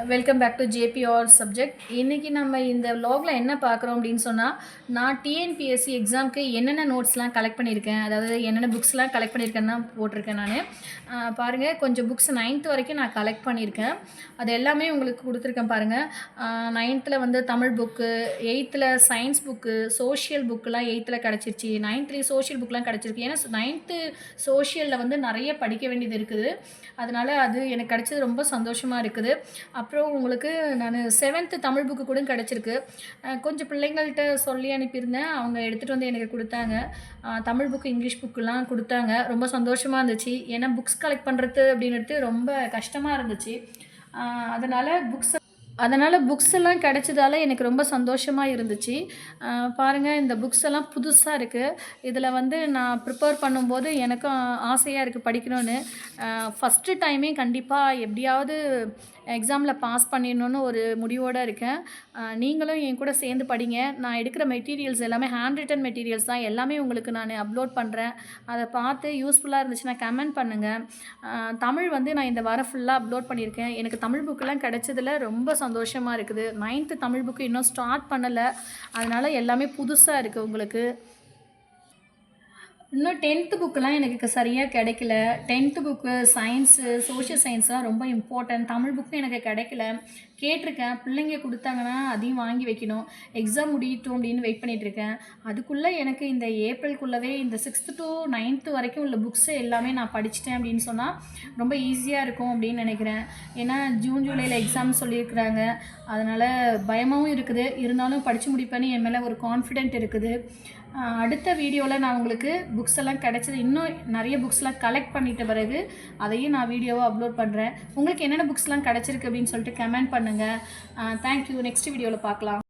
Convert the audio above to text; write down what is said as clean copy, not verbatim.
Welcome back to JP all subject. இன்றைக்கி நம்ம இந்த vlogல என்ன பார்க்குறோம் அப்படின்னு சொன்னால், நான் டிஎன்பிஎஸ்சி எக்ஸாமுக்கு என்னென்ன நோட்ஸ்லாம் கலெக்ட் பண்ணியிருக்கேன், அதாவது என்னென்ன புக்ஸ்லாம் கலெக்ட் பண்ணியிருக்கேன்னு தான் போட்டிருக்கேன் நான். பாருங்கள், கொஞ்சம் புக்ஸ் 9th வரைக்கும் நான் கலெக்ட் பண்ணியிருக்கேன். அது எல்லாமே உங்களுக்கு கொடுத்துருக்கேன் பாருங்கள். 9th வந்து Tamil book, 8th science book, social புக்கெலாம் 8th கிடச்சிருச்சு, 9th சோஷியல் புக்கெலாம் கிடச்சிருக்கு. ஏன்னா 9th சோஷியலில் வந்து நிறைய படிக்க வேண்டியது இருக்குது. அதனால் அது எனக்கு கிடச்சது ரொம்ப சந்தோஷமாக இருக்குது. அப்புறம் உங்களுக்கு நான் 7th தமிழ் புக்கு கூட கிடச்சிருக்கு. கொஞ்சம் பிள்ளைங்கள்ட்ட சொல்லி அனுப்பியிருந்தேன், அவங்க எடுத்துகிட்டு வந்து எனக்கு கொடுத்தாங்க. தமிழ் புக்கு, இங்கிலீஷ் புக்குலாம் கொடுத்தாங்க. ரொம்ப சந்தோஷமாக இருந்துச்சு. ஏன்னா புக்ஸ் கலெக்ட் பண்ணுறது அப்படின்றது ரொம்ப கஷ்டமாக இருந்துச்சு. அதனால் புக்ஸ் எல்லாம் கிடச்சதால எனக்கு ரொம்ப சந்தோஷமாக இருந்துச்சு. பாருங்கள், இந்த புக்ஸ் எல்லாம் புதுசாக இருக்குது. இதில் வந்து நான் ப்ரிப்பேர் பண்ணும்போது எனக்கும் ஆசையாக இருக்குது படிக்கணும்னு. ஃபஸ்ட்டு டைமே கண்டிப்பாக எப்படியாவது எக்ஸாமில் பாஸ் பண்ணிடணுன்னு ஒரு முடிவோடு இருக்கேன். நீங்களும் என் கூட சேர்ந்து படிங்க. நான் எடுக்கிற மெட்டீரியல்ஸ் எல்லாமே ஹேண்ட் ரிட்டன் மெட்டீரியல்ஸ் தான். எல்லாமே உங்களுக்கு நான் அப்லோட் பண்ணுறேன். அதை பார்த்து யூஸ்ஃபுல்லாக இருந்துச்சுன்னா கமெண்ட் பண்ணுங்கள். தமிழ் வந்து நான் இந்த வாரம் ஃபுல்லாக அப்லோட் பண்ணியிருக்கேன். எனக்கு தமிழ் புக்கெல்லாம் கிடச்சதில் ரொம்ப சந்தோஷமாக இருக்குது. 9th தமிழ் புக்கு இன்னும் ஸ்டார்ட் பண்ணலை. அதனால் எல்லாமே புதுசாக இருக்குது உங்களுக்கு. இன்னும் 10th புக்கெலாம் எனக்கு சரியாக கிடைக்கல. 10th புக்கு சயின்ஸு, சோஷியல் சயின்ஸ்லாம் ரொம்ப இம்பார்ட்டன்ட். தமிழ் புக்கும் எனக்கு கிடைக்கல. கேட்டிருக்கேன், பிள்ளைங்க கொடுத்தாங்கன்னா அதையும் வாங்கி வைக்கணும். எக்ஸாம் முடியட்டும் அப்படின்னு வெயிட் பண்ணிகிட்ருக்கேன். அதுக்குள்ளே எனக்கு இந்த ஏப்ரல்குள்ளவே இந்த 6th to 9th வரைக்கும் உள்ள புக்ஸு எல்லாமே நான் படிச்சிட்டேன் அப்படின்னு சொன்னால் ரொம்ப ஈஸியாக இருக்கும் அப்படின்னு நினைக்கிறேன். ஏன்னா ஜூன் ஜூலையில் எக்ஸாம் சொல்லியிருக்கிறாங்க. அதனால் பயமாகவும் இருக்குது. இருந்தாலும் படித்து முடிப்பேன்னு என் மேலே ஒரு கான்ஃபிடென்ட் இருக்குது. அடுத்த வீடியோவில் நான் உங்களுக்கு புக்ஸ் எல்லாம் கிடச்சது, இன்னும் நிறைய புக்ஸ்லாம் கலெக்ட் பண்ணிட்ட பிறகு அதையும் நான் வீடியோவாக அப்லோட் பண்ணுறேன். உங்களுக்கு என்னென்ன புக்ஸ்லாம் கிடச்சிருக்கு அப்படின்னு சொல்லிட்டு கமெண்ட் பண்ணுங்கள். தேங்க்யூ. நெக்ஸ்ட் வீடியோவில் பார்க்கலாம்.